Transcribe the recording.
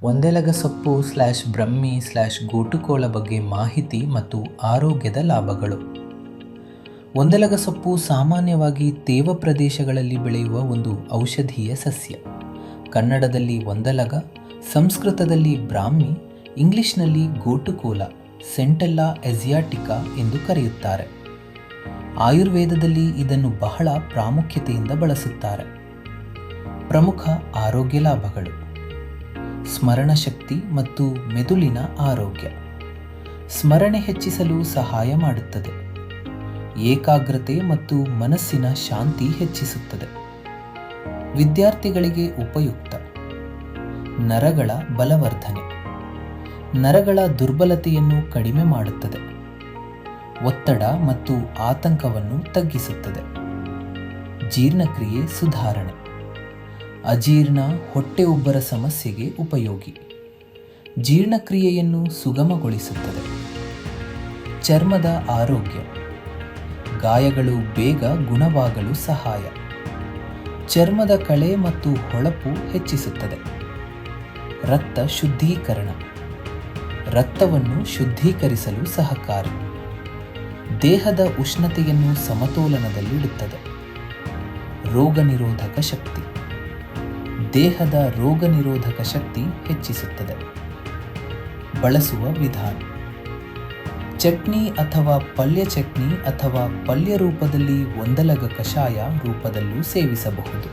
ಒಂದೆಲಗ ಸೊಪ್ಪು ಬ್ರಹ್ಮಿ ಗೋಟುಕೋಲ ಬಗ್ಗೆ ಮಾಹಿತಿ ಮತ್ತು ಆರೋಗ್ಯದ ಲಾಭಗಳು. ಒಂದೆಲಗ ಸೊಪ್ಪು ಸಾಮಾನ್ಯವಾಗಿ ತೇವ ಪ್ರದೇಶಗಳಲ್ಲಿ ಬೆಳೆಯುವ ಒಂದು ಔಷಧೀಯ ಸಸ್ಯ. ಕನ್ನಡದಲ್ಲಿ ಒಂದೆಲಗ, ಸಂಸ್ಕೃತದಲ್ಲಿ ಬ್ರಾಹ್ಮಿ, ಇಂಗ್ಲಿಷ್ನಲ್ಲಿ ಗೋಟುಕೋಲ, ಸೆಂಟೆಲ್ಲಾ ಏಸಿಯಾಟಿಕಾ ಎಂದು ಕರೆಯುತ್ತಾರೆ. ಆಯುರ್ವೇದದಲ್ಲಿ ಇದನ್ನು ಬಹಳ ಪ್ರಾಮುಖ್ಯತೆಯಿಂದ ಬಳಸುತ್ತಾರೆ. ಪ್ರಮುಖ ಆರೋಗ್ಯ ಲಾಭಗಳು: ಸ್ಮರಣಶಕ್ತಿ ಮತ್ತು ಮೆದುಳಿನ ಆರೋಗ್ಯ. ಸ್ಮರಣೆ ಹೆಚ್ಚಿಸಲು ಸಹಾಯ ಮಾಡುತ್ತದೆ. ಏಕಾಗ್ರತೆ ಮತ್ತು ಮನಸ್ಸಿನ ಶಾಂತಿ ಹೆಚ್ಚಿಸುತ್ತದೆ. ವಿದ್ಯಾರ್ಥಿಗಳಿಗೆ ಉಪಯುಕ್ತ. ನರಗಳ ಬಲವರ್ಧನೆ. ನರಗಳ ದುರ್ಬಲತೆಯನ್ನು ಕಡಿಮೆ ಮಾಡುತ್ತದೆ. ಒತ್ತಡ ಮತ್ತು ಆತಂಕವನ್ನು ತಗ್ಗಿಸುತ್ತದೆ. ಜೀರ್ಣಕ್ರಿಯೆ ಸುಧಾರಣೆ. ಅಜೀರ್ಣ, ಹೊಟ್ಟೆ ಉಬ್ಬರ ಸಮಸ್ಯೆಗೆ ಉಪಯೋಗಿ. ಜೀರ್ಣಕ್ರಿಯೆಯನ್ನು ಸುಗಮಗೊಳಿಸುತ್ತದೆ. ಚರ್ಮದ ಆರೋಗ್ಯ. ಗಾಯಗಳು ಬೇಗ ಗುಣವಾಗಲು ಸಹಾಯ. ಚರ್ಮದ ಕಳೆ ಮತ್ತು ಹೊಳಪು ಹೆಚ್ಚಿಸುತ್ತದೆ. ರಕ್ತ ಶುದ್ಧೀಕರಣ. ರಕ್ತವನ್ನು ಶುದ್ಧೀಕರಿಸಲು ಸಹಕಾರಿ. ದೇಹದ ಉಷ್ಣತೆಯನ್ನು ಸಮತೋಲನದಲ್ಲಿಡುತ್ತದೆ. ರೋಗನಿರೋಧಕ ಶಕ್ತಿ. ದೇಹದ ರೋಗನಿರೋಧಕ ಶಕ್ತಿ ಹೆಚ್ಚಿಸುತ್ತದೆ. ಬಳಸುವ ವಿಧಾನ: ಚಟ್ನಿ ಅಥವಾ ಪಲ್ಯ ಚಟ್ನಿ ಅಥವಾ ಪಲ್ಯ ರೂಪದಲ್ಲಿ ಒಂದೆಲಗ ಕಷಾಯ ರೂಪದಲ್ಲೂ ಸೇವಿಸಬಹುದು.